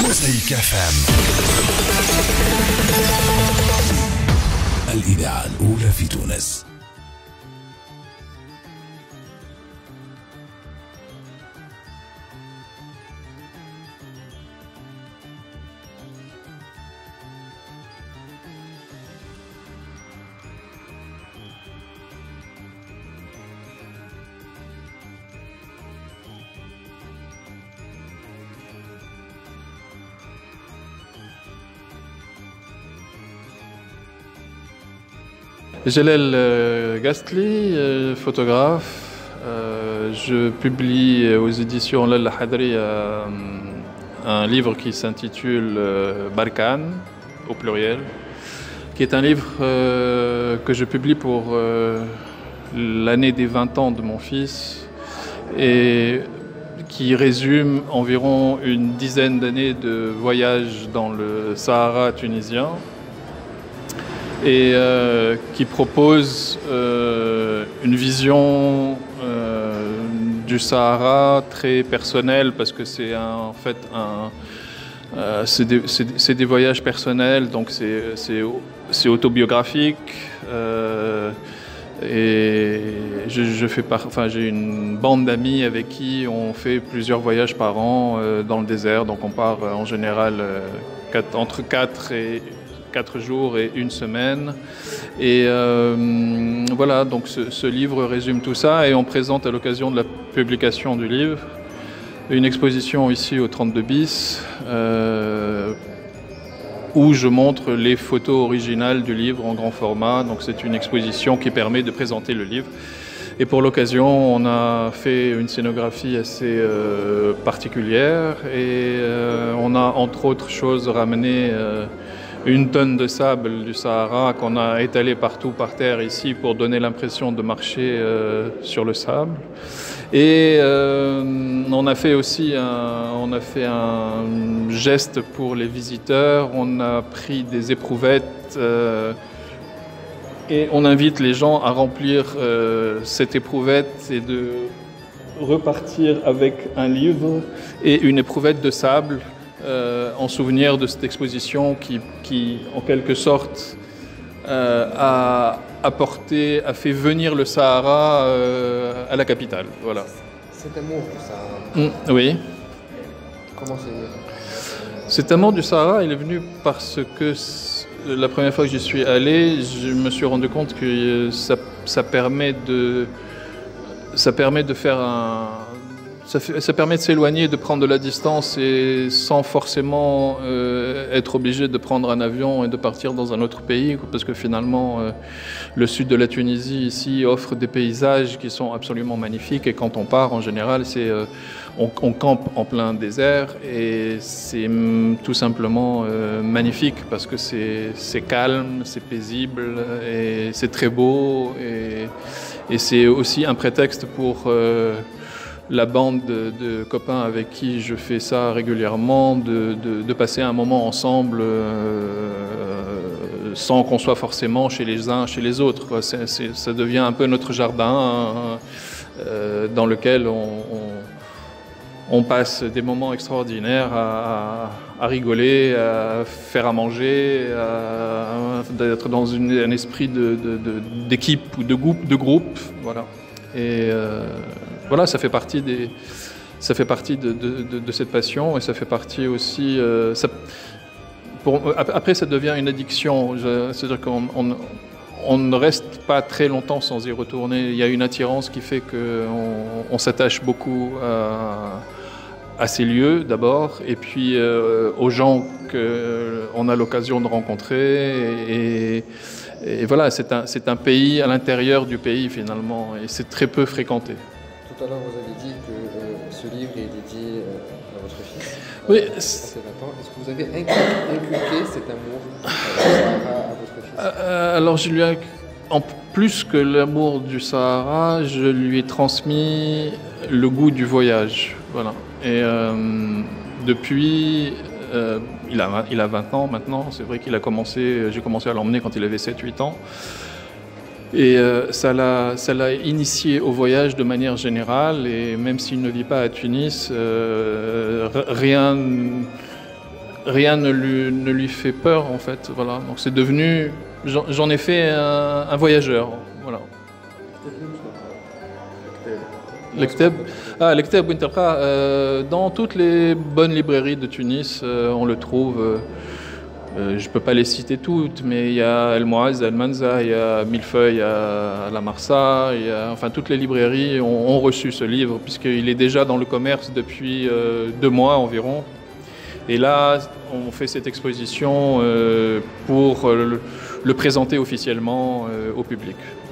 موزايك اف ام الإذاعة الأولى في تونس. Jalal Gastli, photographe. Je publie aux éditions Lalla Hadri un livre qui s'intitule Barkhane, au pluriel, qui est un livre que je publie pour l'année des 20 ans de mon fils et qui résume environ une dizaine d'années de voyage dans le Sahara tunisien et qui propose une vision du Sahara très personnelle parce que c'est en fait c'est des voyages personnels, donc c'est autobiographique et j'ai une bande d'amis avec qui on fait plusieurs voyages par an dans le désert, donc on part en général entre 4 jours et une semaine. Et voilà, donc ce livre résume tout ça et on présente à l'occasion de la publication du livre une exposition ici au 32 bis où je montre les photos originales du livre en grand format. Donc c'est une exposition qui permet de présenter le livre. Et pour l'occasion, on a fait une scénographie assez particulière et on a entre autres choses ramené une tonne de sable du Sahara qu'on a étalé partout par terre ici pour donner l'impression de marcher sur le sable. Et on a fait aussi un geste pour les visiteurs. On a pris des éprouvettes et on invite les gens à remplir cette éprouvette et de repartir avec un livre et une éprouvette de sable en souvenir de cette exposition qui en quelque sorte, a fait venir le Sahara à la capitale. Voilà. Cet amour du Sahara. Oui. Comment c'est venu ? Cet amour du Sahara, il est venu parce que la première fois que j'y suis allé, je me suis rendu compte que ça permet de faire ça permet de s'éloigner, de prendre de la distance et sans forcément être obligé de prendre un avion et de partir dans un autre pays, parce que finalement le sud de la Tunisie ici offre des paysages qui sont absolument magnifiques et quand on part en général on campe en plein désert et c'est tout simplement magnifique parce que c'est calme, c'est paisible et c'est très beau et c'est aussi un prétexte pour la bande de copains avec qui je fais ça régulièrement, de passer un moment ensemble sans qu'on soit forcément chez les uns, chez les autres. Ça devient un peu notre jardin dans lequel on passe des moments extraordinaires à rigoler, à faire à manger, d'être dans un esprit d'équipe ou de groupe. Voilà. Et voilà, ça fait partie de cette passion et ça fait partie aussi. Après, ça devient une addiction. C'est-à-dire qu'on ne reste pas très longtemps sans y retourner. Il y a une attirance qui fait qu'on s'attache beaucoup à ces lieux d'abord, et puis aux gens qu'on a l'occasion de rencontrer. Et voilà, c'est un pays à l'intérieur du pays finalement, et c'est très peu fréquenté. Tout à l'heure, vous avez dit que ce livre est dédié à votre fils. Oui. Est-ce que vous avez inculqué cet amour à votre fils ? Alors, en plus que l'amour du Sahara, je lui ai transmis le goût du voyage. Voilà. Et depuis, il a 20 ans maintenant. C'est vrai j'ai commencé à l'emmener quand il avait 7-8 ans. Et ça l'a initié au voyage de manière générale. Et même s'il ne vit pas à Tunis, rien rien ne lui fait peur en fait. Voilà. Donc c'est devenu, j'en ai fait un voyageur. Voilà. الكتاب وين تلقاه dans toutes les bonnes librairies de Tunis, on le trouve. Je ne peux pas les citer toutes, mais il y a El Mouaz, El Manza, il y a Millefeuille à la Marsa, enfin toutes les librairies ont reçu ce livre puisqu'il est déjà dans le commerce depuis 2 mois environ. Et là, on fait cette exposition pour le présenter officiellement au public.